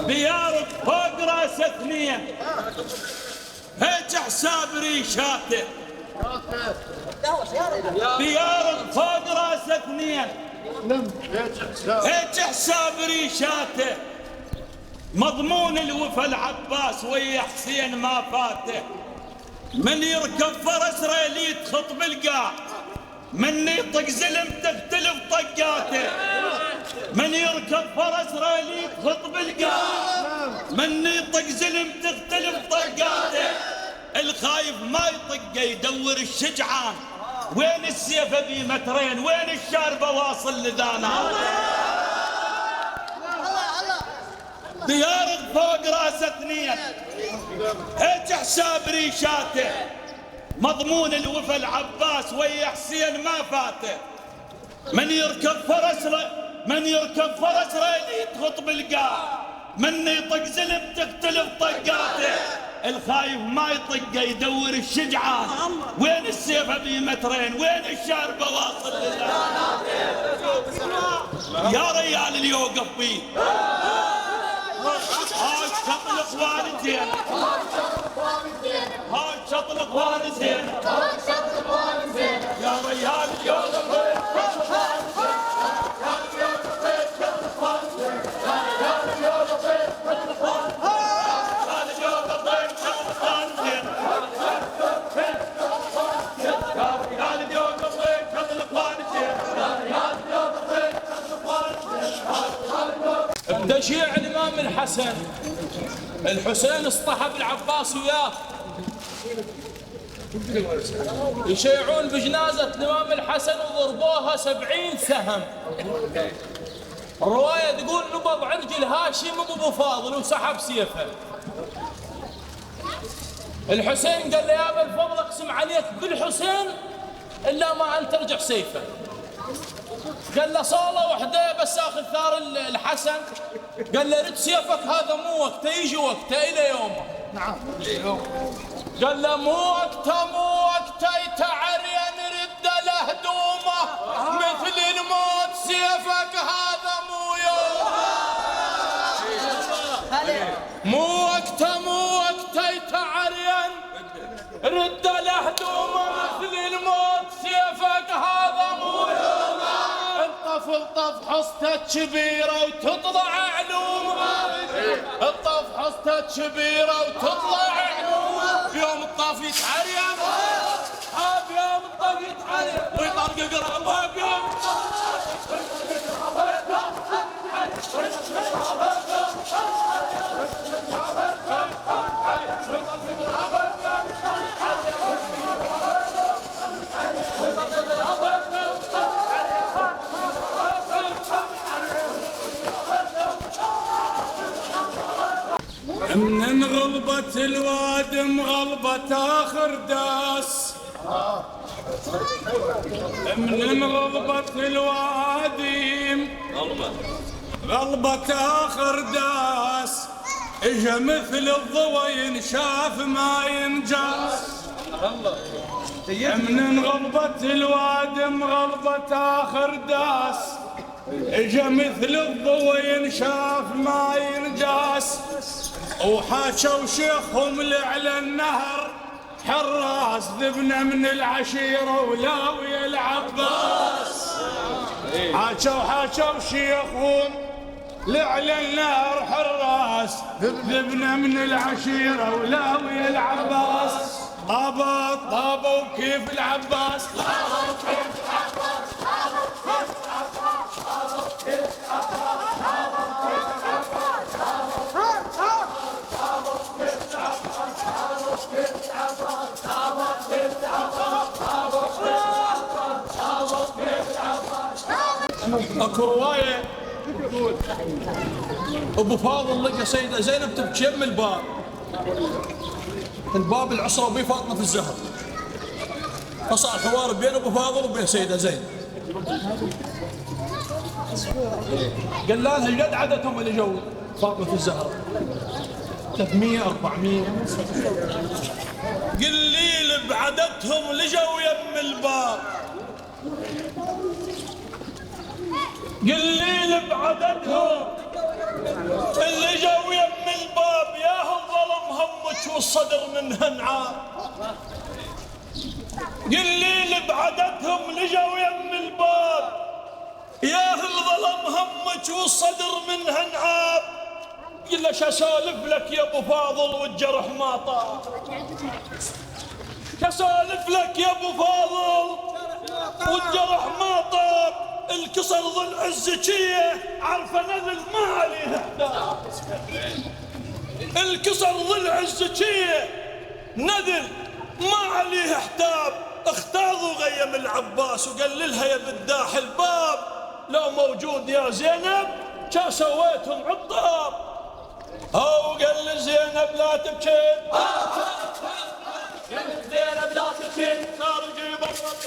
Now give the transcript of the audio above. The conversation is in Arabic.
بيارك فوق راس اثنين، هيج حساب ريشاته. بيارك فوق راس اثنين، هيج حساب ريشاته. مضمون الوفا العباس ويا حسين ما فاته. من يركب فرس ريلي تخط بالقاع، من يطق زلم تختلف طقاته. من يركب فرس ريلي تخط بالقاع، من يطق زلم تختلف طقاته. الخايف ما يطقه يدور الشجعان، وين السيف ذي مترين، وين الشاربه واصل لذانا. ديارك فوق راس اثنين، هيج حساب ريشاته. مضمون الوفا العباس ويا حسين ما فاته. من يركب فرس ريلي تخط بالقاع، من يطق زلم تختلف طقاته. الخايف ما يطقه يدور الشجعان، وين السيف ابي مترين، وين الشاربه واصل لذاته. يا ريال اللي يوقف بيه هاي شطلق والدين، هاي شطلق والدين، يا ريال اليوم بتشيع الإمام الحسن، الحسين اصطحب العباس وياه يشيعون بجنازة الإمام الحسن وضربوها 70 سهم. الرواية تقول نبض عرج الهاشم أبو فاضل وسحب سيفه. الحسين قال له يا أبا الفضل أقسم عليك بالحسين إلا ما أن ترجع سيفه. قال له صالة وحده بس اخذ ثار الحسن. قال له رد سيفك، هذا مو وقته، يجي وقته الى يومه. نعم قال له مو وقته يتعرين رد له هدومه، مثل الموت سيفك هذا مو يومه. مو وقته يتعرين رد له هدومه، مثل الموت سيفك هذا مو يومه. الطف حصته كبيرة وتطلع علومه، الطف حصته كبيرة وتطلع علومه. بيوم الطف يتعريم، بيوم الطف يتعريم ويطرق قرابه. بيوم من غلبة الوادم غلبة آخر داس، من غلبة الوادم غلبة آخر داس. اجا مثل الضوى ينشاف ما ينجاس. من غلبة الوادم غلبة آخر داس، اجا مثل الضوى ينشاف ما ينجاس. وحاشوا شيخهم لعلى النهر حراس، ذبنا من العشيرة ولاوي العباس. حاشوا شيخهم لعلى النهر حراس، ذبنا من العشيرة ولاوي العباس. طابوا كيف العباس، طابوا كيف العباس، طابوا كيف العباس، طابوا كيف العباس، طابوا كيف العباس، طابوا كيف العباس، طابوا كيف العباس، طابوا كيف العباس، طابوا كيف العباس، طابوا كيف العباس. اكو رواية ابو فاضل لقى سيدة زينب تبكي من الباب، الباب العصرة وبيه فاطمة الزهر. فصار حوار بين ابو فاضل وبين سيدة زينب. قال لها قد عددهم اللي جو فاطمة الزهر 300 400. قليل بعددهم اللي جو يم الباب، قليل بعددهم اللي جو يم والصدر منها نعاب. قليل بعددهم لجوا يم الباب، يا هل ظلم همك والصدر منها نعاب. قل له شسولف لك يا ابو فاضل والجرح ما طاب، شسولف لك يا ابو فاضل والجرح ما طاب. الكسر ظل عزكيه عارفه نذل ما عليه احتاب، الكسر ظل عزكيه نذل ما عليه احتاب. اختاضوا غيم العباس وقال لها يا بداح الباب، لو موجود يا زينب كا سويتهم عطاب. او قال لزينب لا تبكين، قال زينب لا تبكين، صار جيب الرب